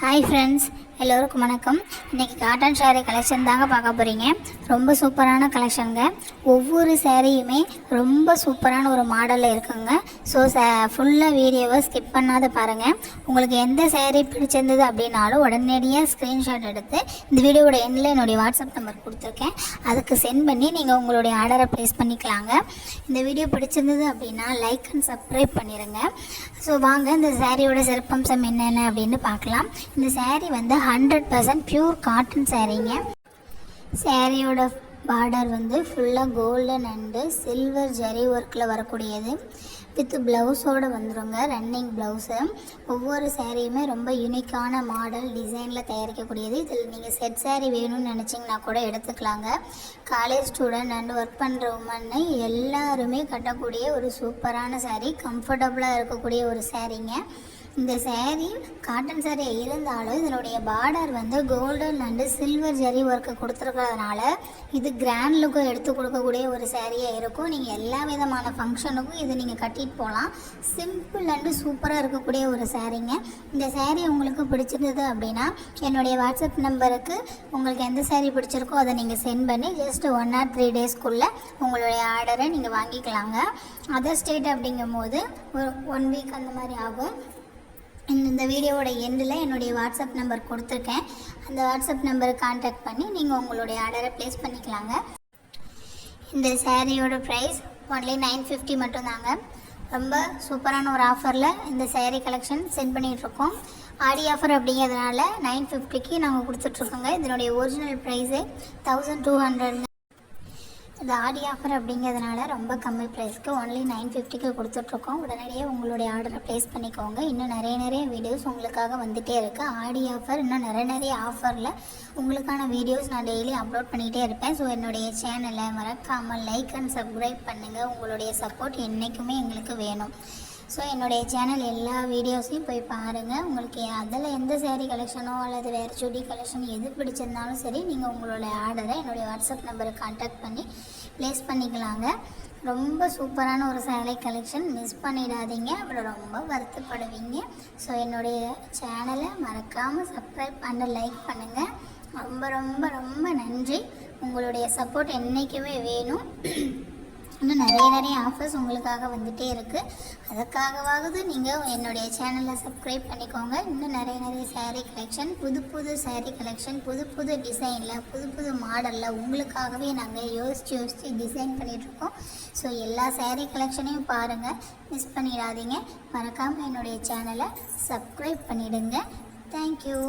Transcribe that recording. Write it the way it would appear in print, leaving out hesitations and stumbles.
Hi friends, எல்லோருக்கும் வணக்கம். இன்றைக்கி காட்டன் ஸாரீ கலெக்ஷன் தாங்க பார்க்க போகிறீங்க. ரொம்ப சூப்பரான கலெக்ஷனுங்க. ஒவ்வொரு ஸாரீயுமே ரொம்ப சூப்பரான ஒரு மாடலில் இருக்குங்க. ஸோ ஃபுல்லாக வீடியோவை ஸ்கிப் பண்ணாத பாருங்கள். உங்களுக்கு எந்த ஸாரீ பிடிச்சிருந்தது அப்படின்னாலும் உடனடியாக ஸ்க்ரீன்ஷாட் எடுத்து இந்த வீடியோவோட எண்டில் என்னுடைய வாட்ஸ்அப் நம்பர் கொடுத்துருக்கேன், அதுக்கு சென்ட் பண்ணி நீங்கள் உங்களுடைய ஆர்டரை ப்ளேஸ் பண்ணிக்கலாங்க. இந்த வீடியோ பிடிச்சிருந்தது அப்படின்னா லைக் அண்ட் சப்ஸ்கிரைப் பண்ணிடுங்க. ஸோ வாங்க இந்த ஸாரியோட சிறப்பம்சம் என்னென்ன அப்படின்னு பார்க்கலாம். இந்த ஸாரீ வந்து 100% பியூர் காட்டன் ஸாரீங்க. ஸாரியோட பார்டர் வந்து ஃபுல்லாக கோல்டன் அண்டு சில்வர் ஜரி ஒர்க்கில் வரக்கூடியது. வித் ப்ளவுஸோடு வந்துடுங்க, ரன்னிங் ப்ளவுஸு. ஒவ்வொரு ஸாரியுமே ரொம்ப யூனிக்கான மாடல் டிசைனில் தயாரிக்கக்கூடியது. இதில் நீங்கள் செட் ஸாரீ வேணும்னு நினச்சிங்கன்னா கூட எடுத்துக்கலாங்க. காலேஜ் ஸ்டூடெண்ட் அண்ட் ஒர்க் பண்ணுற உமன்னு எல்லாருமே கட்டக்கூடிய ஒரு சூப்பரான ஸாரீ, கம்ஃபர்டபுளாக இருக்கக்கூடிய ஒரு ஸாரீங்க. இந்த ஸாரீ காட்டன் ஸாரீ இருந்தாலும் இதனுடைய பார்டர் வந்து golden and silver zari work கொடுத்துருக்கிறதுனால இது கிராண்ட் லுக்கை எடுத்து கொடுக்கக்கூடிய ஒரு ஸாரியாக இருக்கும். நீங்கள் எல்லா விதமான ஃபங்க்ஷனுக்கும் இது நீங்கள் கட்டிட்டு போகலாம். சிம்பிள் அண்டு சூப்பராக இருக்கக்கூடிய ஒரு ஸாரீங்க. இந்த ஸாரீ உங்களுக்கு பிடிச்சிருந்தது அப்படின்னா என்னுடைய வாட்ஸ்அப் நம்பருக்கு உங்களுக்கு எந்த ஸாரீ பிடிச்சிருக்கோ அதை நீங்கள் சென்ட் பண்ணி ஜஸ்ட் 1 or 3 daysக்குள்ளே உங்களுடைய ஆர்டரை நீங்கள் வாங்கிக்கலாங்க. அதர் ஸ்டேட் அப்படிங்கும் போது ஒரு 1 week அந்த மாதிரி ஆகும். இந்த வீடியோவோட எண்டில் என்னுடைய வாட்ஸ்அப் நம்பர் கொடுத்துருக்கேன், அந்த வாட்ஸ்அப் நம்பருக்கு கான்டாக்ட் பண்ணி நீங்கள் உங்களுடைய ஆர்டரை ப்ளேஸ் பண்ணிக்கலாங்க. இந்த ஸாரியோட ப்ரைஸ் ஒன்லி 950 மட்டும்தாங்க. ரொம்ப சூப்பரான ஒரு ஆஃபரில் இந்த ஸாரீ கலெக்ஷன் சென்ட் பண்ணிகிட்ருக்கோம். ஆடி ஆஃபர் அப்படிங்கிறதுனால 950க்கு நாங்கள் கொடுத்துட்ருக்கோங்க. இதனுடைய ஒரிஜினல் ப்ரைஸே 1200. இது ஆடி ஆஃபர் அப்படிங்கிறதுனால ரொம்ப கம்மி ப்ரைஸ்க்கு ஒன்லி 950க்கு கொடுத்துட்ருக்கோம். உடனடியாக உங்களுடைய ஆர்டரை ப்ளேஸ் பண்ணிக்கோங்க. இன்னும் நிறைய வீடியோஸ் உங்களுக்காக வந்துகிட்டே இருக்குது. ஆடி ஆஃபர் இன்னும் நிறைய ஆஃபரில் உங்களுக்கான வீடியோஸ் நான் டெய்லி அப்லோட் பண்ணிகிட்டே இருப்பேன். ஸோ என்னுடைய சேனலை மறக்காமல் லைக் அண்ட் சப்ஸ்கிரைப் பண்ணுங்கள். உங்களுடைய சப்போர்ட் என்றைக்குமே எங்களுக்கு வேணும். ஸோ என்னுடைய சேனல் எல்லா வீடியோஸையும் போய் பாருங்கள். உங்களுக்கு அதில் எந்த ஸாரீ கலெக்ஷனோ அல்லது வேறு சுடி கலெக்ஷன் எது பிடிச்சிருந்தாலும் சரி, நீங்கள் உங்களுடைய ஆர்டரை என்னுடைய வாட்ஸ்அப் நம்பருக்கு கான்டாக்ட் பண்ணி ப்ளேஸ் பண்ணிக்கலாங்க. ரொம்ப சூப்பரான ஒரு ஸாரீ கலெக்ஷன், மிஸ் பண்ணிடாதீங்க, அப்புறம் ரொம்ப வருத்தப்படுவீங்க. ஸோ என்னுடைய சேனலை மறக்காமல் சப்ஸ்கிரைப் பண்ணி லைக் பண்ணுங்கள். ரொம்ப ரொம்ப ரொம்ப நன்றி. உங்களுடைய சப்போர்ட் என்றைக்குமே வேணும். இன்னும் நிறைய ஆஃபர்ஸ் உங்களுக்காக வந்துகிட்டே இருக்குது. அதுக்காகவாவது நீங்கள் என்னுடைய சேனலை சப்ஸ்கிரைப் பண்ணிக்கோங்க. இன்னும் நிறைய ஸாரீ கலெக்ஷன், புது ஸாரீ கலெக்ஷன், புது டிசைனில் புது மாடலில் உங்களுக்காகவே நாங்கள் யோசித்து டிசைன் பண்ணிகிட்ருக்கோம். ஸோ எல்லா ஸாரீ கலெக்ஷனையும் பாருங்கள், மிஸ் பண்ணிடாதீங்க. மறக்காமல் என்னுடைய சேனலை சப்ஸ்கிரைப் பண்ணிவிடுங்க. தேங்க்யூ.